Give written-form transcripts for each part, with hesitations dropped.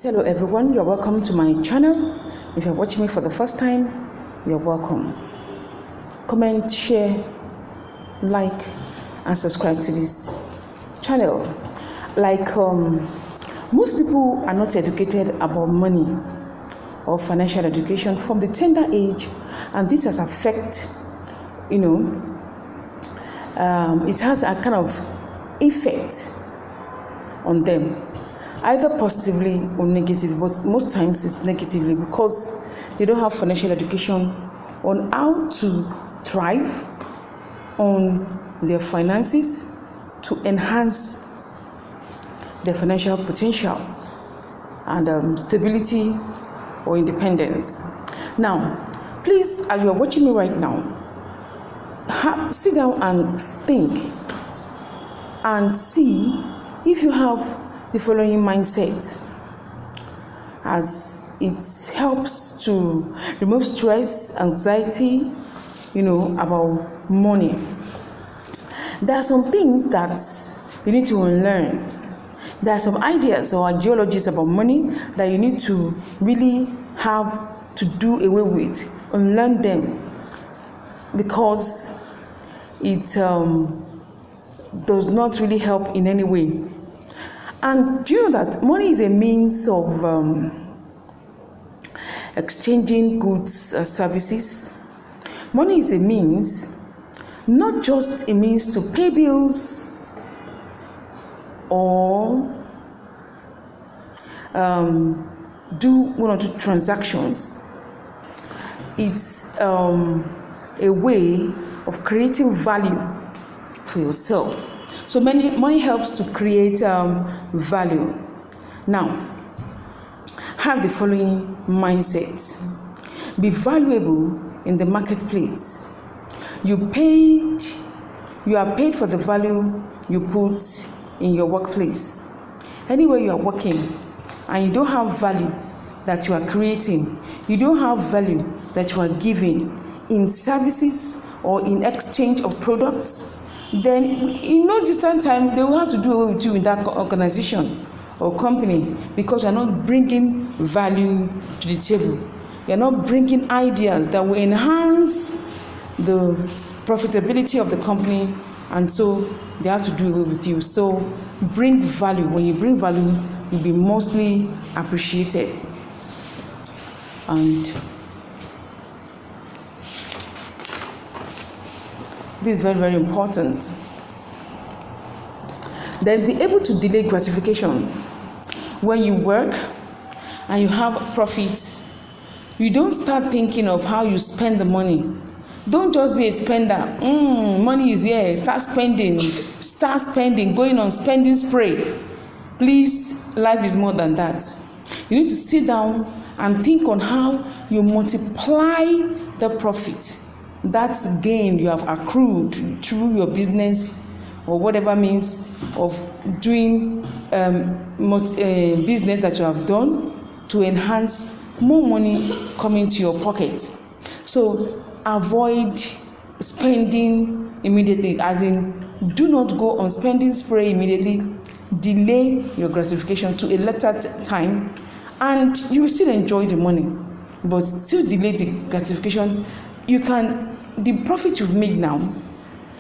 Hello everyone, you're welcome to my channel. If you're watching me for the first time, you're welcome. Comment, share, like, and subscribe to this channel. Most people are not educated about money or financial education from the tender age, and this has affected, it has a kind of effect on them, either positively or negatively, but most times it's negatively because they don't have financial education on how to thrive on their finances to enhance their financial potentials and stability or independence. Now, please, as you are watching me right now, sit down and think and see if you have the following mindset, as it helps to remove stress, anxiety, about money. There are some things that you need to unlearn. There are some ideas or ideologies about money that you need to really have to do away with, unlearn them, because it does not really help in any way. And do you know that money is a means of exchanging goods and services? Money is a means, not just a means to pay bills or do one or two transactions. It's a way of creating value for yourself. So money helps to create value. Now, have the following mindset. Be valuable in the marketplace. You are paid for the value you put in your workplace. Anywhere you are working and you don't have value that you are creating, you don't have value that you are giving in services or in exchange of products, then in no distant time they will have to do away with you in that organization or company, because you're not bringing value to the table. You're not bringing ideas that will enhance the profitability of the company, and so they have to do away with you. So bring value. When you bring value, you'll be mostly appreciated. And this is very, very important. Then be able to delay gratification. When you work and you have profits, you don't start thinking of how you spend the money. Don't just be a spender. Money is here. Start spending, going on spending spree. Please, life is more than that. You need to sit down and think on how you multiply the profit. That's gain you have accrued through your business or whatever means of doing business that you have done to enhance more money coming to your pocket. So avoid spending immediately, as in do not go on spending spree immediately. Delay your gratification to a later time, and you will still enjoy the money, but still delay the gratification. The profit you've made now,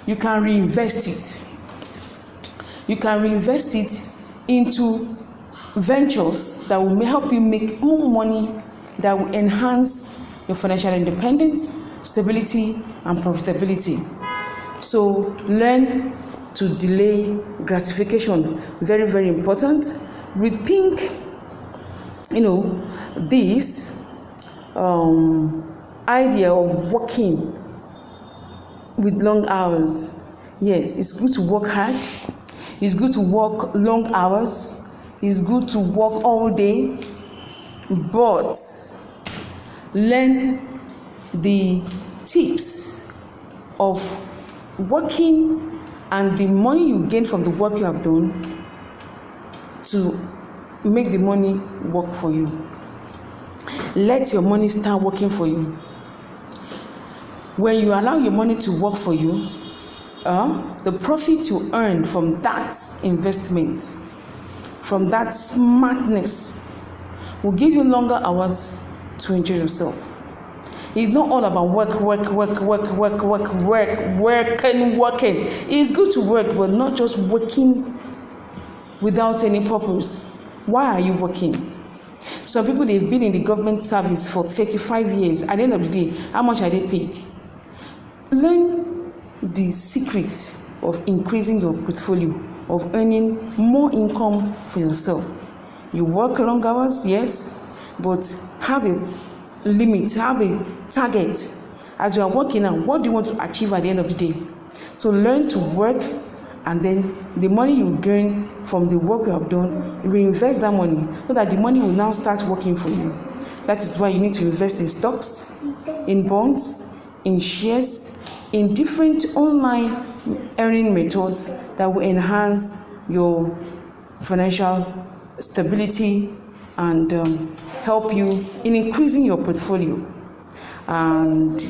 you can reinvest it. You can reinvest it into ventures that will help you make more money, that will enhance your financial independence, stability, and profitability. So learn to delay gratification. Very, very important. Rethink, this idea of working with long hours. Yes, it's good to work hard. It's good to work long hours. It's good to work all day. But learn the tips of working and the money you gain from the work you have done to make the money work for you. Let your money start working for you. When you allow your money to work for you, the profit you earn from that investment, from that smartness, will give you longer hours to enjoy yourself. It's not all about working. It's good to work, but not just working without any purpose. Why are you working? Some people, they've been in the government service for 35 years. At the end of the day, how much are they paid? Learn the secret of increasing your portfolio, of earning more income for yourself. You work long hours, yes, but have a limit, have a target. As you are working now, what do you want to achieve at the end of the day? So learn to work, and then the money you gain from the work you have done, reinvest that money so that the money will now start working for you. That is why you need to invest in stocks, in bonds, in shares, in different online earning methods that will enhance your financial stability and help you in increasing your portfolio. And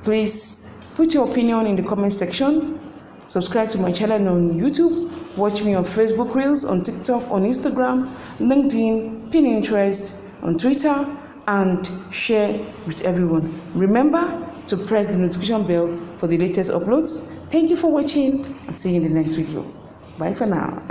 please put your opinion in the comment section. Subscribe to my channel on YouTube. Watch me on Facebook Reels, on TikTok, on Instagram, LinkedIn, Pinterest, on Twitter, and share with everyone. Remember to press the notification bell for the latest uploads. Thank you for watching, and see you in the next video. Bye for now.